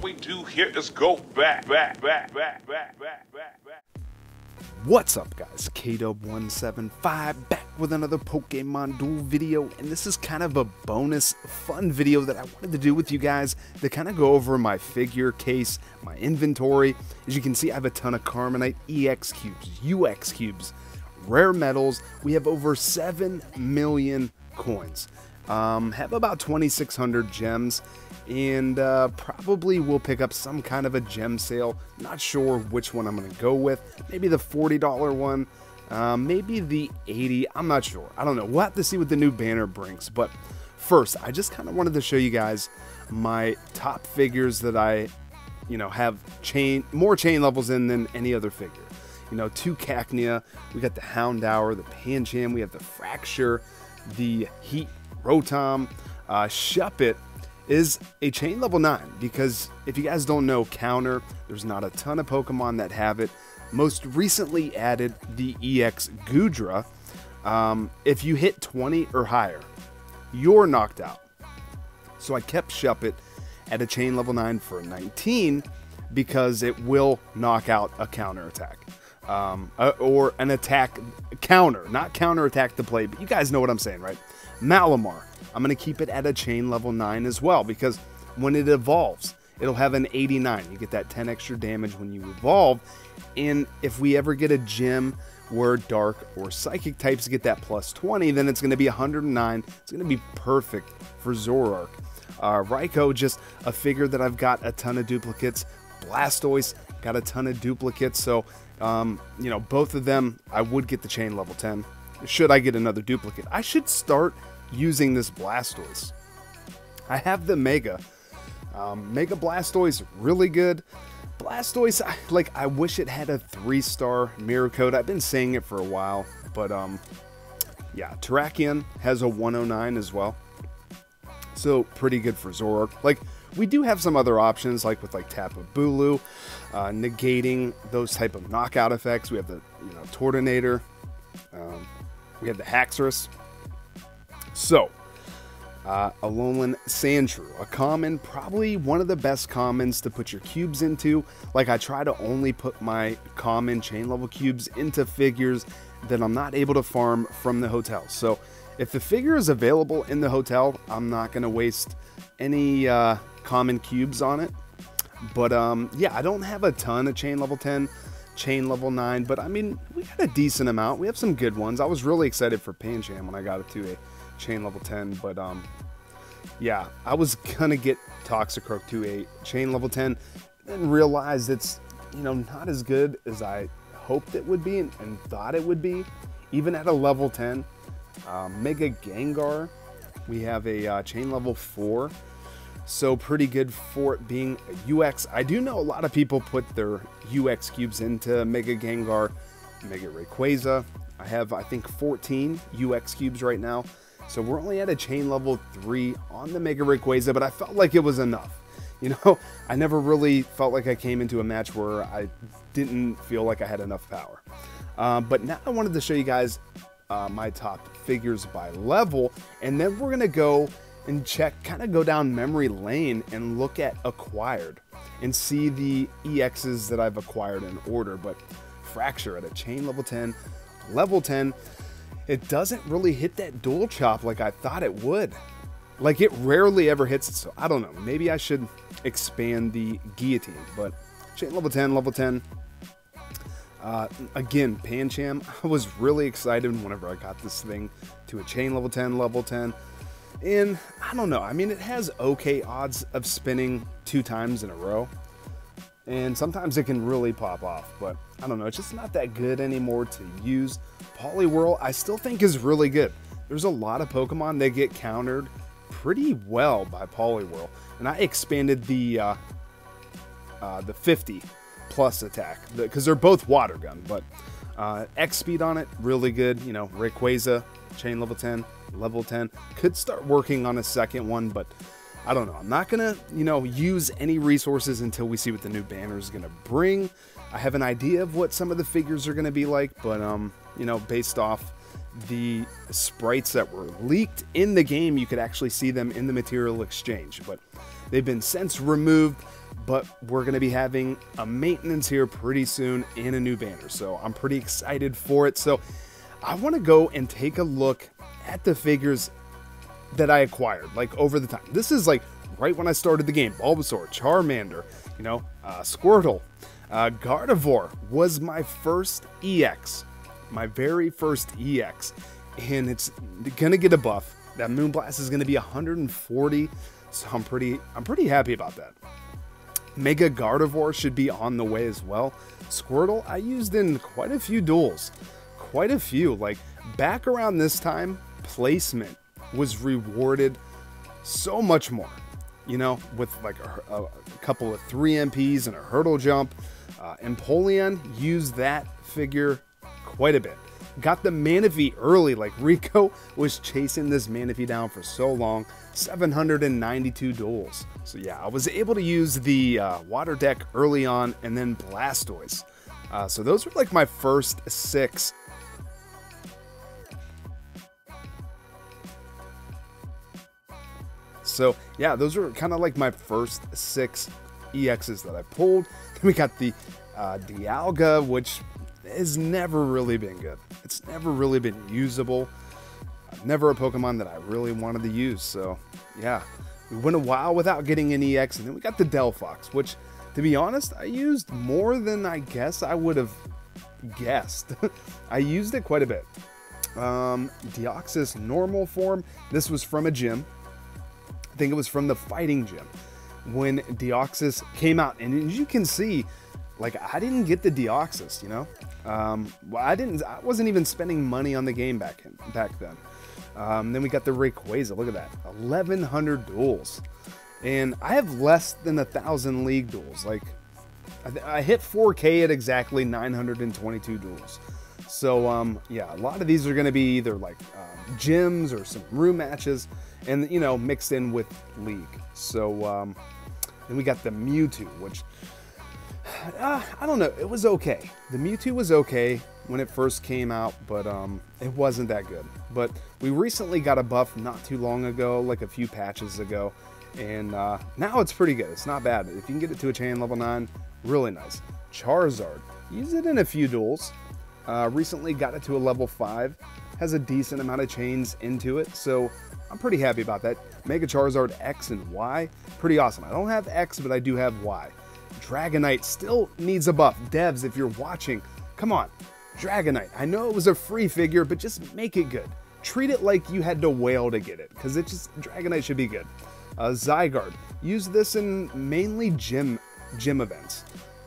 we do here is go back. What's up, guys? KDub175 back with another Pokemon Duel video, and this is kind of a bonus fun video that I wanted to do with you guys to kind of go over my figure case, my inventory. As you can see, I have a ton of Carmonite EX cubes, UX cubes, rare metals. We have over 7 million coins. Have about 2,600 gems, and probably will pick up some kind of a gem sale. Not sure which one I'm going to go with. Maybe the $40 one, maybe the 80. I'm not sure. I don't know. We'll have to see what the new banner brings. But first, I just kind of wanted to show you guys my top figures that I, have more chain levels in than any other figure. 2 Cacnea, we got the Houndour, the Pancham, we have the Fracture, the Heat Rotom. Shuppet is a chain level 9 because if you guys don't know Counter, there's not a ton of Pokemon that have it. Most recently added the EX Goodra. If you hit 20 or higher, you're knocked out. So I kept Shuppet at a chain level 9 for 19 because it will knock out a counter attack. Or an attack counter, not counter attack the play, but you guys know what I'm saying, right? Malamar, I'm going to keep it at a chain level 9 as well, because when it evolves, it'll have an 89. You get that 10 extra damage when you evolve, and if we ever get a gym where dark or psychic types get that plus 20, then it's going to be 109. It's going to be perfect for Zoroark. Raikou, just a figure that I've got a ton of duplicates. Blastoise, got a ton of duplicates, so both of them I would get the chain level 10 should I get another duplicate. I should start using this Blastoise. I have the Mega Blastoise, really good. Blastoise, I wish it had a 3-star mirror coat. I've been saying it for a while, but yeah, Terrakion has a 109 as well, so pretty good for Zoroark. We do have some other options, with Tapu Bulu, negating those type of knockout effects. We have the Tortonator, we have the Haxorus. So, Alolan Sandshrew, a common, probably one of the best commons to put your cubes into. I try to only put my common chain level cubes into figures that I'm not able to farm from the hotel. So, if the figure is available in the hotel, I'm not going to waste any common cubes on it. But yeah, I don't have a ton of chain level 10, chain level 9, but I mean, we got a decent amount. We have some good ones. I was really excited for Pancham when I got it to a chain level 10, but yeah, I was gonna get Toxicroak to a chain level 10, then realized it's not as good as I hoped it would be and thought it would be, even at a level 10. Mega Gengar, we have a chain level 4. So pretty good for it being a UX. I do know a lot of people put their UX cubes into Mega Gengar, Mega Rayquaza. I have, I think, 14 UX cubes right now. So we're only at a chain level 3 on the Mega Rayquaza, but I felt like it was enough. I never really felt like I came into a match where I didn't feel like I had enough power. But now I wanted to show you guys my top figures by level, and then we're going to go and kind of go down memory lane and look at acquired and see the EXs that I've acquired in order. But Fracture at a chain level 10, level 10, it doesn't really hit that dual chop like I thought it would. It rarely ever hits it, so I don't know. Maybe I should expand the guillotine, but chain level 10, level 10. Again, Pancham, I was really excited whenever I got this thing to a chain level 10, level 10. And I don't know, I mean, it has okay odds of spinning 2 times in a row, and sometimes it can really pop off, but I don't know, it's just not that good anymore to use. Poliwhirl, I still think is really good. There's a lot of Pokemon that get countered pretty well by Poliwhirl, and I expanded the 50 plus attack, because they're both water gun, but X speed on it, really good. Rayquaza, chain level 10, level 10. Could start working on a second one, but I don't know. I'm not gonna, use any resources until we see what the new banner is gonna bring. I have an idea of what some of the figures are gonna be like, but based off the sprites that were leaked in the game, you could actually see them in the material exchange, but they've been since removed. but we're going to be having a maintenance here pretty soon and a new banner. So I'm pretty excited for it. So I want to go and take a look at the figures that I acquired, like over the time. This is like right when I started the game. Bulbasaur, Charmander, you know, Squirtle, Gardevoir was my first EX, my very first EX, and it's gonna get a buff. That Moonblast is gonna be 140, so I'm pretty happy about that. Mega Gardevoir should be on the way as well. Squirtle I used in quite a few duels, quite a few. Like back around this time, placement was rewarded so much more, you know, with like a couple of 3 MPs and a hurdle jump. Empoleon used that figure quite a bit. Got the Manaphy early, like Rico was chasing this Manaphy down for so long. 792 duels. So yeah, I was able to use the water deck early on, and then Blastoise. So those were like my first 6. So yeah, those were kind of like my first 6 EXs that I pulled. Then we got the Dialga, which has never really been good. It's never really been usable. Never a Pokemon that I really wanted to use. So yeah, we went a while without getting an EX, and then we got the Delphox, which, to be honest, I used more than I guess I would have guessed. I used it quite a bit. Deoxys normal form. This was from a gym. I think it was from the fighting gym when Deoxys came out, and as you can see, like I didn't get the Deoxys, you know. I wasn't even spending money on the game back then. Then we got the Rayquaza. Look at that, 1,100 duels, and I have less than 1,000 league duels. Like I hit 4K at exactly 922 duels. So yeah, a lot of these are going to be either like gyms or some room matches, and you know, mixed in with league. So then we got the Mewtwo, which I don't know, it was okay. The Mewtwo was okay when it first came out, but it wasn't that good. But we recently got a buff not too long ago, like a few patches ago, and now it's pretty good. It's not bad. If you can get it to a chain level 9, really nice. Charizard, use it in a few duels. Recently got it to a level 5, has a decent amount of chains into it, so I'm pretty happy about that. Mega Charizard X and Y, pretty awesome. I don't have X, but I do have Y. Dragonite still needs a buff. Devs, if you're watching, come on. Dragonite, I know it was a free figure, but just make it good. Treat it like you had to whale to get it, because Dragonite should be good. Zygarde, use this in mainly gym events,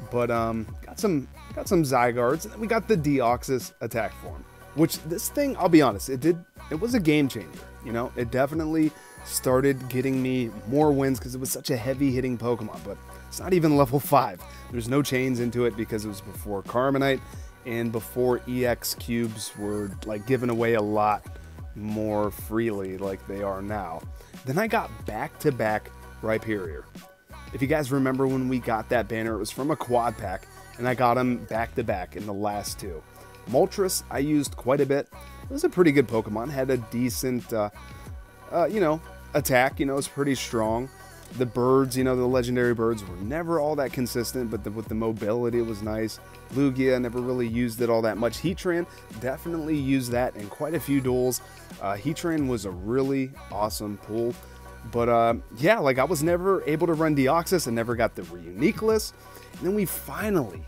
but got some Zygardes, and then we got the Deoxys attack form, which this thing, I'll be honest, it was a game changer. You know, it definitely started getting me more wins because it was such a heavy hitting Pokemon, but it's not even level 5. There's no chains into it because it was before Carbonite and before EX cubes were like given away a lot more freely like they are now. Then I got back-to-back Rhyperior. If you guys remember when we got that banner, it was from a quad pack, and I got them back-to-back in the last 2. Moltres I used quite a bit. It was a pretty good Pokemon, had a decent, you know, attack, you know, it's pretty strong. The birds, you know, the legendary birds were never all that consistent, but with the mobility, it was nice. Lugia, never really used it all that much. Heatran, definitely used that in quite a few duels. Heatran was a really awesome pull. But yeah, like I was never able to run Deoxys and never got the Reuniqueless. And then we finally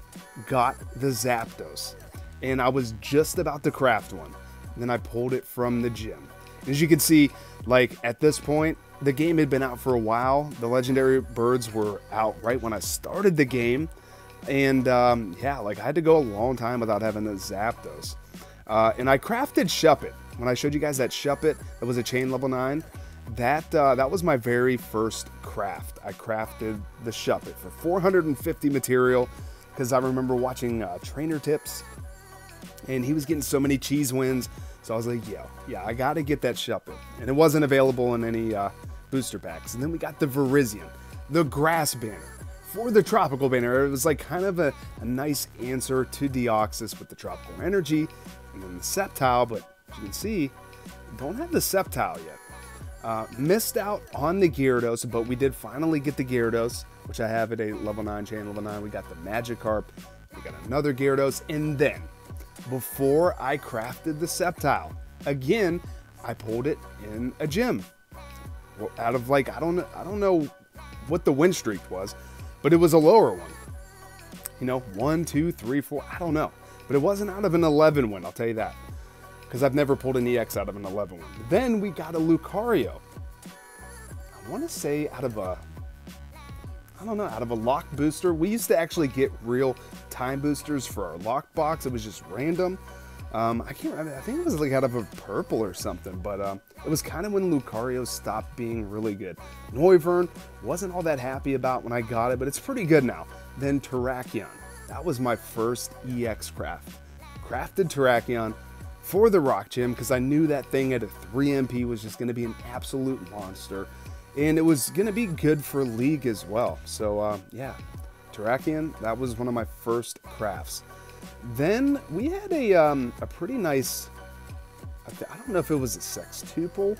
got the Zapdos. And I was just about to craft one. And then I pulled it from the gym. As you can see, like at this point, the game had been out for a while. The legendary birds were out right when I started the game. And yeah, like I had to go a long time without having the Zapdos. And I crafted Shuppet. When I showed you guys that Shuppet, that was a chain level 9. That was my very first craft. I crafted the Shuppet for 450 material because I remember watching Trainer Tips, and he was getting so many cheese wins. So I was like, yeah, I got to get that Shuppet. And it wasn't available in any booster packs. And then we got the Virizion, the grass banner for the tropical banner. It was like kind of a nice answer to Deoxys with the tropical energy. And then the Sceptile, but as you can see, don't have the Sceptile yet. Missed out on the Gyarados, but we did finally get the Gyarados. which I have at a level 9, chain level 9. We got the Magikarp. We got another Gyarados. And then, before I crafted the Sceptile, again, I pulled it in a gym. Out of like, I don't know what the win streak was, but it was a lower one. You know, 1, 2, 3, 4, I don't know. But it wasn't out of an 11 win, I'll tell you that. Because I've never pulled an EX out of an 11 win. Then we got a Lucario. I want to say out of a, I don't know, out of a lock booster. We used to actually get real time boosters for our lock box. It was just random. I can't remember. I think it was like out of a purple or something, but it was kind of when Lucario stopped being really good. Noivern, wasn't all that happy about when I got it, but it's pretty good now. Then Terrakion. That was my first EX craft. Crafted Terrakion for the Rock Gym because I knew that thing at a 3 MP was just going to be an absolute monster. And it was going to be good for League as well. So, yeah, Terrakion, that was one of my first crafts. Then we had a pretty nice, I don't know if it was a sextuple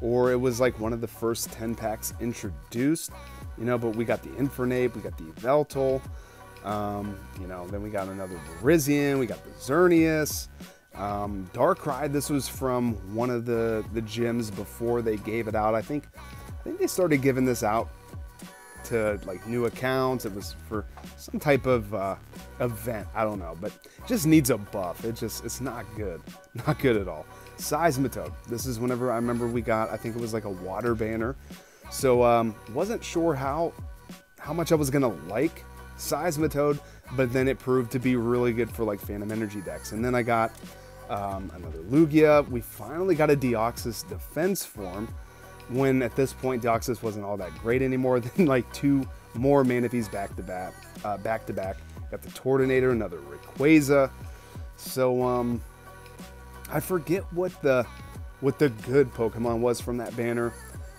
or it was like one of the first 10 packs introduced, you know, but we got the Infernape, we got the Yveltal, you know, then we got another Virizion, we got the Xerneas, Darkrai. This was from one of the gyms before they gave it out. I think they started giving this out to like new accounts. It was for some type of event, I don't know, but it just needs a buff. It's not good at all. Seismitoad, this is whenever I remember we got, I think it was like a water banner, so wasn't sure how much I was gonna like Seismitoad, but then it proved to be really good for like Phantom Energy decks. And then I got another Lugia. We finally got a Deoxys defense form, when at this point Deoxys wasn't all that great anymore. Then like 2 more Manaphy's back to back. Got the Tortonator, another Rayquaza. So I forget what the good Pokemon was from that banner.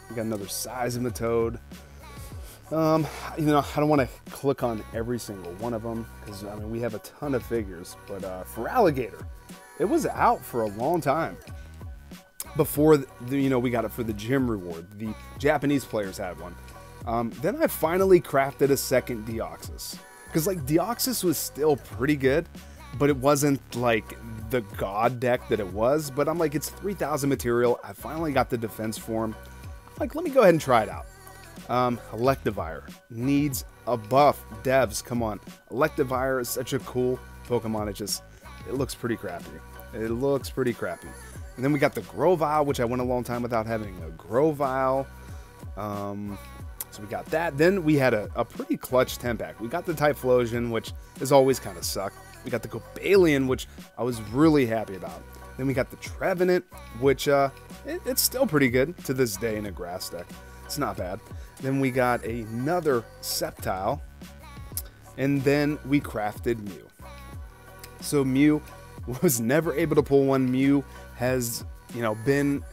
We got another Seismitoad. You know, I don't want to click on every single one of them because I mean we have a ton of figures. But for Alligator, it was out for a long time. Before you know, we got it for the gym reward. The Japanese players had one. Then I finally crafted a second Deoxys. Because like Deoxys was still pretty good, but it wasn't like the god deck that it was. But I'm like, it's 3,000 material. I finally got the defense form. I'm like, let me go ahead and try it out. Electivire needs a buff. Devs, come on. Electivire is such a cool Pokemon. It looks pretty crappy. It looks pretty crappy. And then we got the Grovyle, which I went a long time without having a Grovyle. So we got that. Then we had a pretty clutch 10-pack. We got the Typhlosion, which has always kind of sucked. We got the Gobalion, which I was really happy about. Then we got the Trevenant, which it's still pretty good to this day in a grass deck. It's not bad. Then we got another Sceptile. And then we crafted Mew. So Mew was never able to pull one. Mew has, you know, been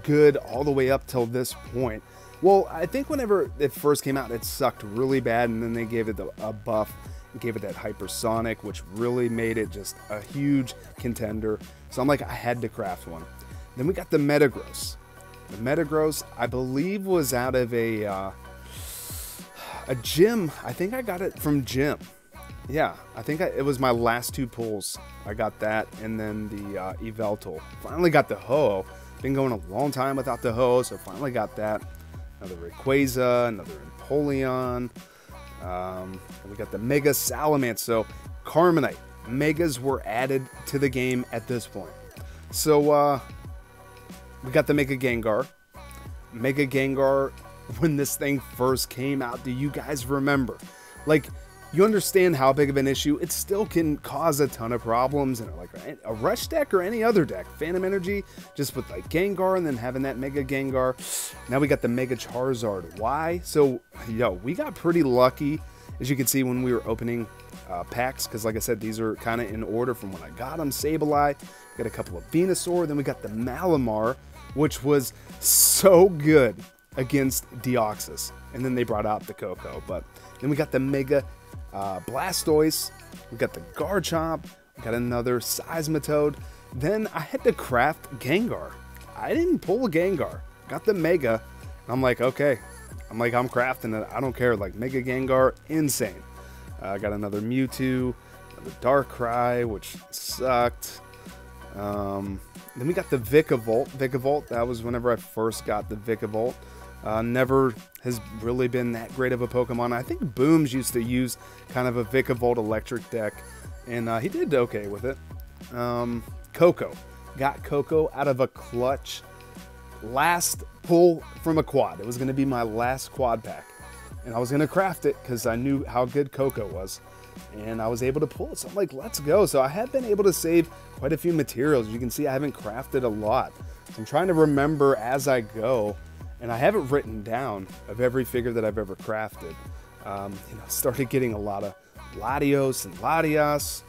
good all the way up till this point. Well, I think whenever it first came out, it sucked really bad, and then they gave it a buff and gave it that Hypersonic, which really made it just a huge contender. So I'm like, I had to craft one. Then we got the Metagross. The Metagross, I believe, was out of a gym. I think I got it from gym. Yeah, I think it was my last 2 pulls. I got that, and then the Yveltal. Finally got the Ho-Oh. Been going a long time without the Ho-Oh, so finally got that. Another Rayquaza, another Empoleon. We got the Mega Salamence. So, Carmenite. Megas were added to the game at this point. So, we got the Mega Gengar. Mega Gengar, when this thing first came out, do you guys remember? Like, you understand how big of an issue it still can cause a ton of problems in like a rush deck or any other deck. Phantom Energy, just with like Gengar and then having that Mega Gengar. Now we got the Mega Charizard. Why? So, yo, we got pretty lucky, as you can see when we were opening packs, because like I said, these are kind of in order from when I got them. Sableye, got a couple of Venusaur, then we got the Malamar, which was so good against Deoxys. And then they brought out the Coco. But then we got the Mega Blastoise, we got the Garchomp, we got another Seismitoad. Then I had to craft Gengar. I didn't pull a Gengar. Got the Mega. I'm like, okay, I'm like, I'm crafting it. I don't care. Like, Mega Gengar, insane. I got another Mewtwo, another Darkrai, which sucked. Then we got the Vica Volt. Vica Volt, that was whenever I first got the Vica Volt. Never has really been that great of a Pokemon. I think Booms used to use kind of a Vica Volt electric deck, and he did okay with it. Coco. Got Coco out of a clutch. Last pull from a quad. It was going to be my last quad pack. And I was going to craft it because I knew how good Coco was. And I was able to pull it. So I'm like, let's go. So I have been able to save quite a few materials. You can see I haven't crafted a lot. So I'm trying to remember as I go. And I have it written down of every figure that I've ever crafted. Started getting a lot of Latios and Latias.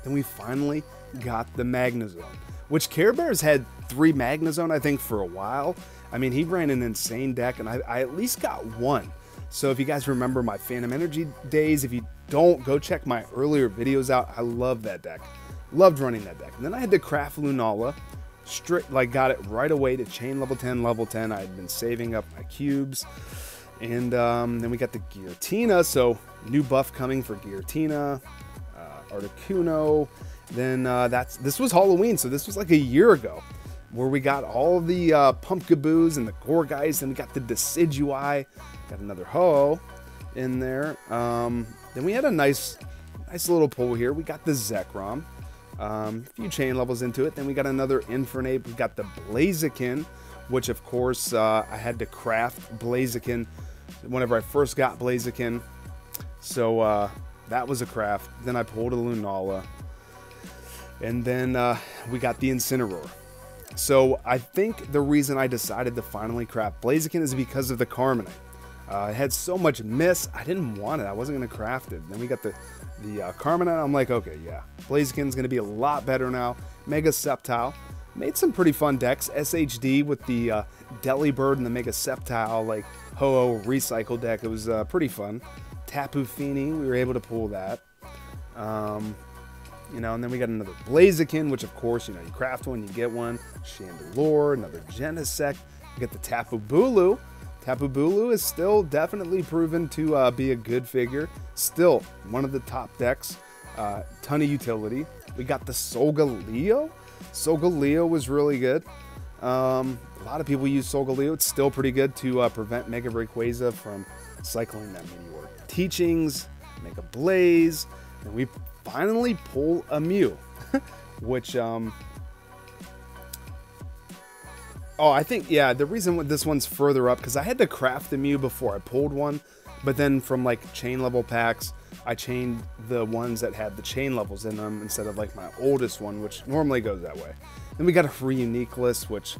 Then we finally got the Magnezone, which Care Bears had 3 Magnezone, I think, for a while. I mean, he ran an insane deck, and I at least got one. So if you guys remember my Phantom Energy days, if you don't, go check my earlier videos out. I love that deck. Loved running that deck. And then I had to craft Lunala. Got it right away to chain level 10, level 10. I had been saving up my cubes. And then we got the Giratina, so new buff coming for Giratina, Articuno. Then this was Halloween, so this was like a year ago, where we got all the Pumpkaboos and the Gorgeist, and we got the Decidueye, got another Ho in there. Then we had a nice little pull here. We got the Zekrom, a few chain levels into it. Then we got another Infernape. We got the Blaziken, which of course I had to craft Blaziken whenever I first got Blaziken. So that was a craft. Then I pulled a Lunala. And then we got the Incineroar. So I think the reason I decided to finally craft Blaziken is because of the Carmenite. It had so much miss, I didn't want it. I wasn't going to craft it. Then we got the Carmenite. I'm like, okay, yeah. Blaziken's going to be a lot better now. Mega Sceptile. Made some pretty fun decks. SHD with the Delibird and the Mega Sceptile, like Ho-Oh recycle deck. It was pretty fun. Tapu Fini, we were able to pull that. And then we got another Blaziken, which of course, you craft one, you get one. Chandelure, another Genesect. You get the Tapu Bulu. Tapu Bulu is still definitely proven to be a good figure. Still one of the top decks. Ton of utility. We got the Solgaleo. Solgaleo was really good. A lot of people use Solgaleo. It's still pretty good to prevent Mega Rayquaza from cycling that Meteor. Teachings, Mega Blaze, and we finally pull a Mew, which, I think, yeah, the reason this one's further up, because I had to craft the Mew before I pulled one, but then from, like, chain level packs, I chained the ones that had the chain levels in them instead of, like, my oldest one, which normally goes that way. Then we got a free unique list, which,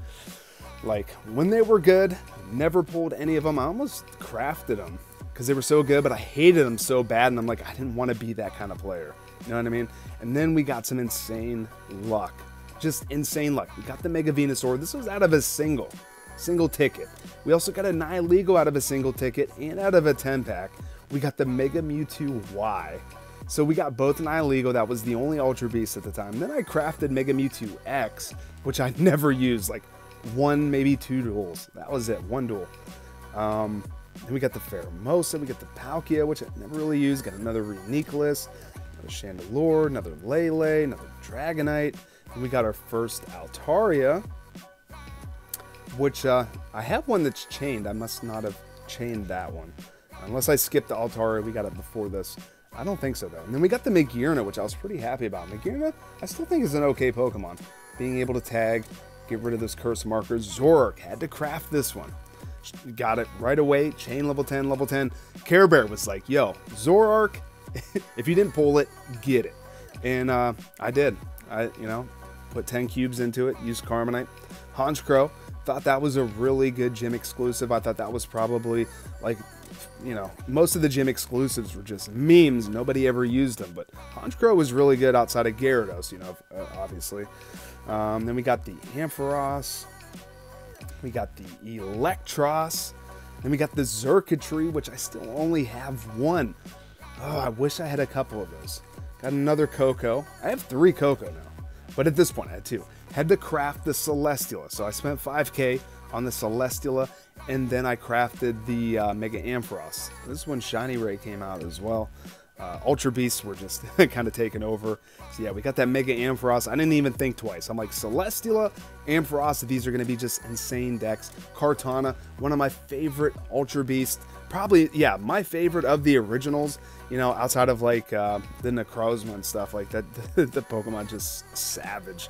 like, when they were good, never pulled any of them. I almost crafted them because they were so good, but I hated them so bad, and I'm like, I didn't want to be that kind of player. You know what I mean? And then we got some insane luck. Just insane luck. We got the Mega Venusaur. This was out of a single ticket. We also got a Nihilego out of a single ticket and out of a 10-pack. We got the Mega Mewtwo Y. So we got both Nihilego. That was the only Ultra Beast at the time. Then I crafted Mega Mewtwo X, which I never used. Like 1, maybe 2 duels. That was it. 1 duel. Then we got the Pheromosa. We got the Palkia, which I never really used. Got another Reuniclus. Another Chandelure, another Lele, another Dragonite. And we got our first Altaria, which I have one that's chained. I must not have chained that one. Unless I skipped the Altaria, we got it before this. I don't think so, though. And then we got the Magearna, which I was pretty happy about. Magearna, I still think is an okay Pokemon. Being able to tag, get rid of those curse markers. Zoroark, had to craft this one. Got it right away, chain level 10, level 10. Care Bear was like, yo, Zoroark, if you didn't pull it, get it. And I did. I put 10 cubes into it, used Carmenite. Honchkrow, thought that was a really good gym exclusive. I thought that was probably, like, most of the gym exclusives were just memes. Nobody ever used them, but Honchkrow was really good outside of Gyarados, obviously. Then we got the Ampharos. We got the Electros. Then we got the Xurkitree, which I still only have one. Oh, I wish I had a couple of those. Got another Coco. I have 3 Coco now. But at this point, I had two. Had to craft the Celesteela. So I spent 5K on the Celesteela, and then I crafted the Mega Ampharos. This is when Shiny Ray came out as well. Ultra Beasts were just kind of taken over. So yeah, we got that Mega Ampharos. I didn't even think twice. I'm like, Celesteela, Ampharos, these are going to be just insane decks. Kartana, one of my favorite Ultra Beasts. Probably, yeah, my favorite of the originals, you know, outside of like the Necrozma and stuff like that. The Pokemon just savage.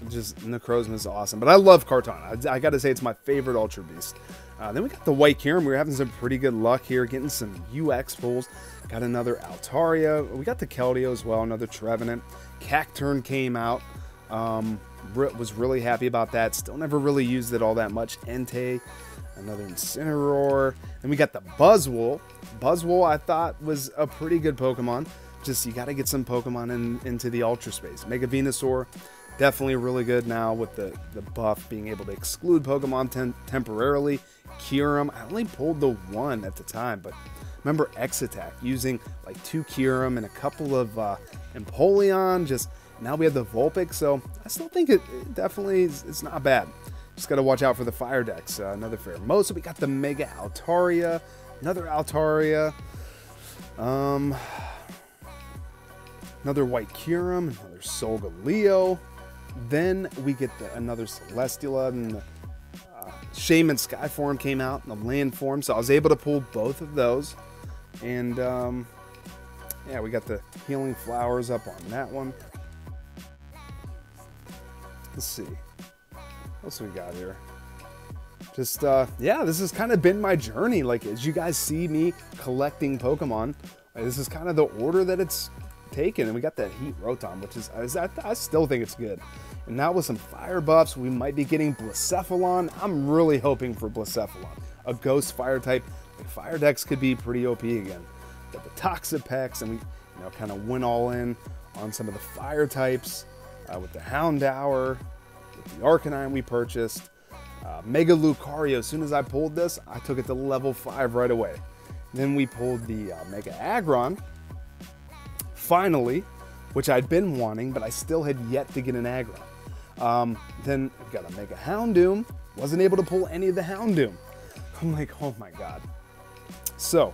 Just Necrozma is awesome. But I love Kartana. I got to say it's my favorite Ultra Beast. Then we got the White Kyurem. We were having some pretty good luck here, getting some UX pulls. Got another Altaria. We got the Keldeo as well, another Trevenant. Cacturne came out. Was really happy about that. Still never really used it all that much. Entei, another Incineroar. And we got the Buzzwole. Buzzwole I thought was a pretty good Pokemon. Just you got to get some Pokemon into the Ultra Space. Mega Venusaur, definitely really good now with the buff, being able to exclude Pokemon temporarily. Kyurem, I only pulled the one at the time, but remember X-Attack, using like 2 Kyurem and a couple of Empoleon. Just now we have the Vulpix, so I still think it definitely it's not bad. Just got to watch out for the fire decks. Another Pheromosa. We got the Mega Altaria, another Altaria, another White Kyurem, another Solgaleo. Then we get another Celesteela, and the Shaman Sky form came out, and the land form, so I was able to pull both of those. And yeah, we got the Healing Flowers up on that one. Let's see. What else we got here? Just, yeah, this has kind of been my journey. Like, as you guys see me collecting Pokemon, like, this is kind of the order that it's taken. And we got that Heat Rotom, which is, I still think it's good. And now with some fire buffs, we might be getting Blacephalon. I'm really hoping for Blacephalon. A ghost fire type. The fire decks could be pretty OP again. Got the Toxapex, and we kind of went all in on some of the fire types with the Houndour, with the Arcanine we purchased. Mega Lucario, as soon as I pulled this, I took it to level 5 right away. Then we pulled the Mega Aggron, finally, which I'd been wanting, but I still had yet to get an Aggron. Then we got a Mega Houndoom. Wasn't able to pull any of the Houndoom. I'm like, oh my god. So,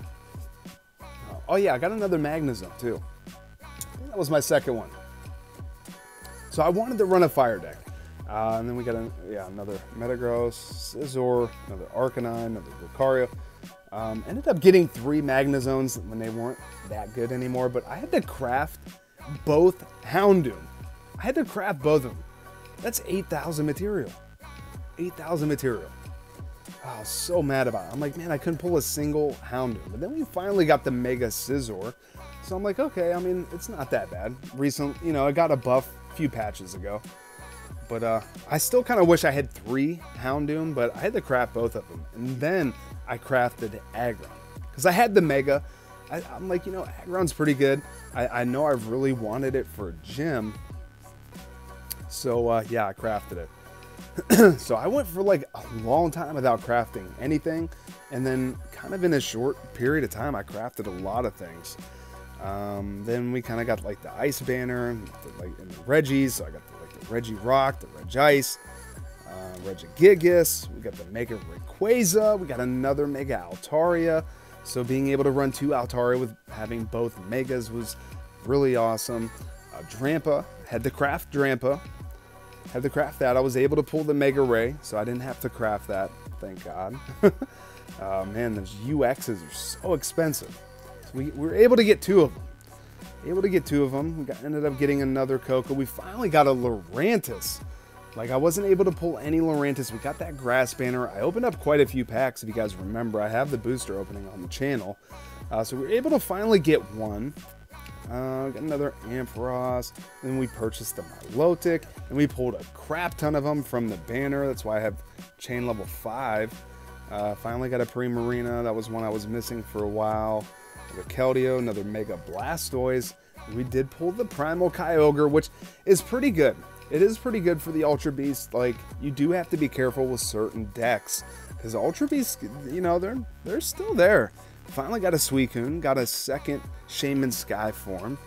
oh yeah, I got another Magnezone too. That was my second one. So I wanted to run a fire deck. And then we got another Metagross, Scizor, another Arcanine, another Lucario. Ended up getting 3 Magnezones when they weren't that good anymore, but I had to craft both Houndoom. I had to craft both of them. That's 8,000 material. 8,000 material. I was so mad about it. I'm like, man, I couldn't pull a single Houndoom. But then we finally got the Mega Scizor. So I'm like, okay, I mean, it's not that bad. Recently, I got a buff a few patches ago. But I still kind of wish I had 3 Houndoom, but I had to craft both of them. And then I crafted Aggron. Because I had the Mega. I'm like, Aggron's pretty good. I know I've really wanted it for a gym. So, yeah, I crafted it. So I went for like a long time without crafting anything. And then kind of in a short period of time, I crafted a lot of things. Then we kind of got like the Ice Banner, and the Reggies. So I got the Regirock, the Regice, Regigigas. We got the Mega Rayquaza. We got another Mega Altaria. So being able to run 2 Altaria with having both Megas was really awesome. Drampa, had to craft Drampa. Had to craft that. I was able to pull the Mega Ray, so I didn't have to craft that. Thank God. Man, those UXs are so expensive. So we were able to get 2 of them. We ended up getting another Coco. We finally got a Lurantis. Like, I wasn't able to pull any Lurantis. We got that Grass Banner. I opened up quite a few packs. If you guys remember, I have the booster opening on the channel. So we were able to finally get one. Got another Ampharos. Then we purchased the Milotic. And we pulled a crap ton of them from the banner. That's why I have chain level 5. Finally got a Primarina. That was one I was missing for a while. The Keldeo, another Mega Blastoise. We did pull the Primal Kyogre, which is pretty good. It is pretty good for the Ultra Beast. Like, you do have to be careful with certain decks, because Ultra Beasts, they're still there. Finally got a Suicune, got a second Shaman Sky form.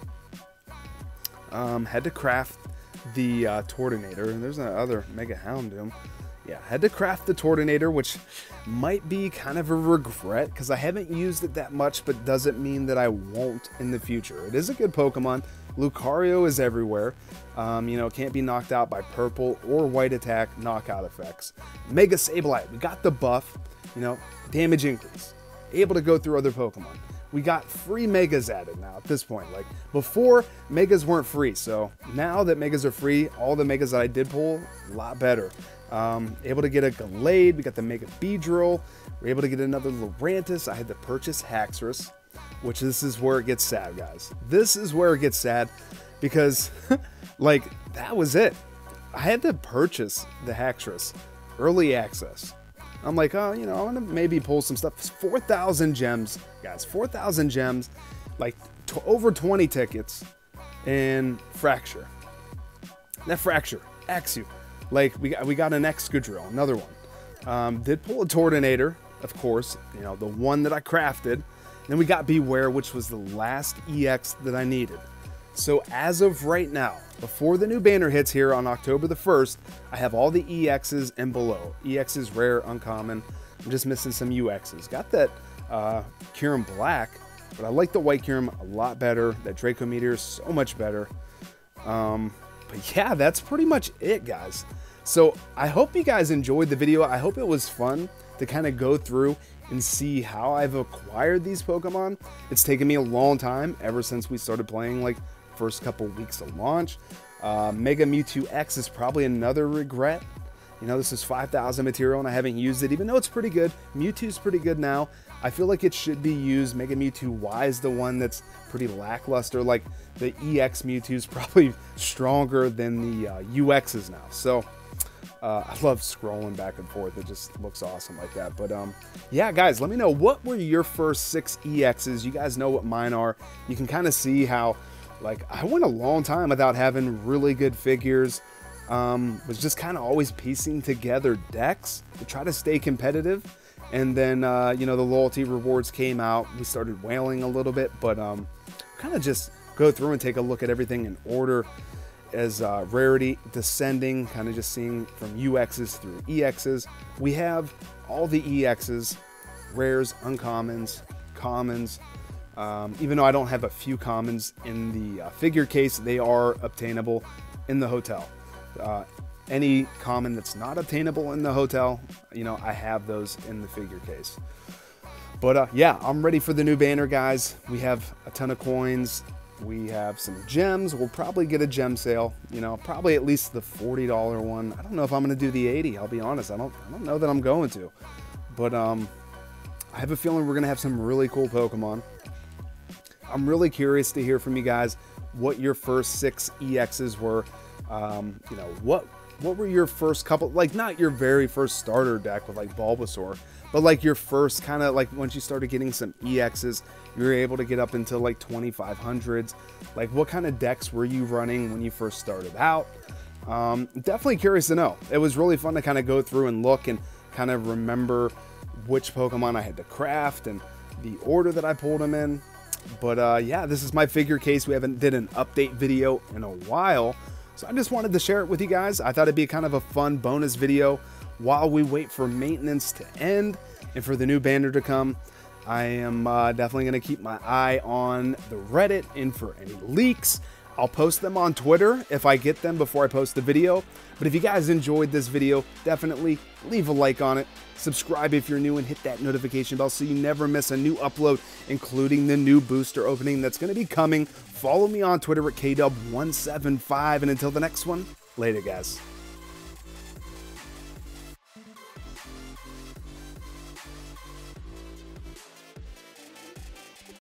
Had to craft the Tortonator, and there's another Mega Houndoom. Yeah, had to craft the Tortonator, which might be kind of a regret because I haven't used it that much, but doesn't mean that I won't in the future. It is a good Pokemon. Lucario is everywhere. You know, can't be knocked out by purple or white attack knockout effects. Mega Sableye, we got the buff, you know, damage increase. Able to go through other Pokemon. We got free Megas added now at this point. Like before, Megas weren't free. So now that Megas are free, all the Megas that I did pull, a lot better. Able to get a Gallade, we got the Mega Beedrill, we're able to get another Lurantis. I had to purchase Haxorus, which this is where it gets sad, guys. This is where it gets sad because like that was it. I had to purchase the Haxorus early access. I'm like, oh, you know, I'm gonna maybe pull some stuff. 4,000 gems, guys, 4,000 gems, like over 20 tickets, and Fracture. That Fracture, Axew. Like we got an Excadrill, another one. Did pull a Tortonator, of course, you know, the one that I crafted. Then we got Beware, which was the last EX that I needed. So as of right now, before the new banner hits here on October the 1st, I have all the EXs and below. EXs, rare, uncommon. I'm just missing some UXs. Got that Kyurem Black, but I like the white Kyurem a lot better. That Draco Meteor is so much better. But yeah, that's pretty much it, guys. So I hope you guys enjoyed the video. I hope it was fun to kind of go through and see how I've acquired these Pokemon. It's taken me a long time ever since we started playing, like first couple weeks of launch. Mega Mewtwo X is probably another regret. You know, this is 5,000 material and I haven't used it, even though it's pretty good. Mewtwo's pretty good now. I feel like it should be used. Mega Mewtwo Y is the one that's pretty lackluster. Like the EX Mewtwo is probably stronger than the UXs now. So I love scrolling back and forth. It just looks awesome like that. But yeah, guys, let me know, what were your first 6 EXs? You guys know what mine are. You can kind of see how, like, I went a long time without having really good figures. Was just kind of always piecing together decks to try to stay competitive. And then, you know, the loyalty rewards came out. We started whaling a little bit, but kind of just go through and take a look at everything in order as rarity descending, kind of just seeing from UXs through EXs. We have all the EXs, rares, uncommons, commons. Even though I don't have a few commons in the figure case, they are obtainable in the hotel. Any common that's not obtainable in the hotel, you know, I have those in the figure case. But yeah, I'm ready for the new banner, guys. We have a ton of coins. We have some gems. We'll probably get a gem sale, you know, probably at least the $40 one. I don't know if I'm going to do the 80. I'll be honest. I don't know that I'm going to. But I have a feeling we're going to have some really cool Pokemon. I'm really curious to hear from you guys what your first 6 EXs were. You know, what were your first couple, like not your very first starter deck with like Bulbasaur, but like your first kind of like once you started getting some EXs, you were able to get up into like 2500s. Like what kind of decks were you running when you first started out? Definitely curious to know. It was really fun to kind of go through and look and kind of remember which Pokemon I had to craft and the order that I pulled them in. But yeah, this is my figure case. We haven't did an update video in a while, so I just wanted to share it with you guys. I thought it'd be kind of a fun bonus video while we wait for maintenance to end and for the new banner to come. I am definitely going to keep my eye on the Reddit and for any leaks. I'll post them on Twitter if I get them before I post the video. But if you guys enjoyed this video, definitely leave a like on it. Subscribe if you're new and hit that notification bell so you never miss a new upload, including the new booster opening that's going to be coming. Follow me on Twitter at KDub175. And until the next one, later, guys.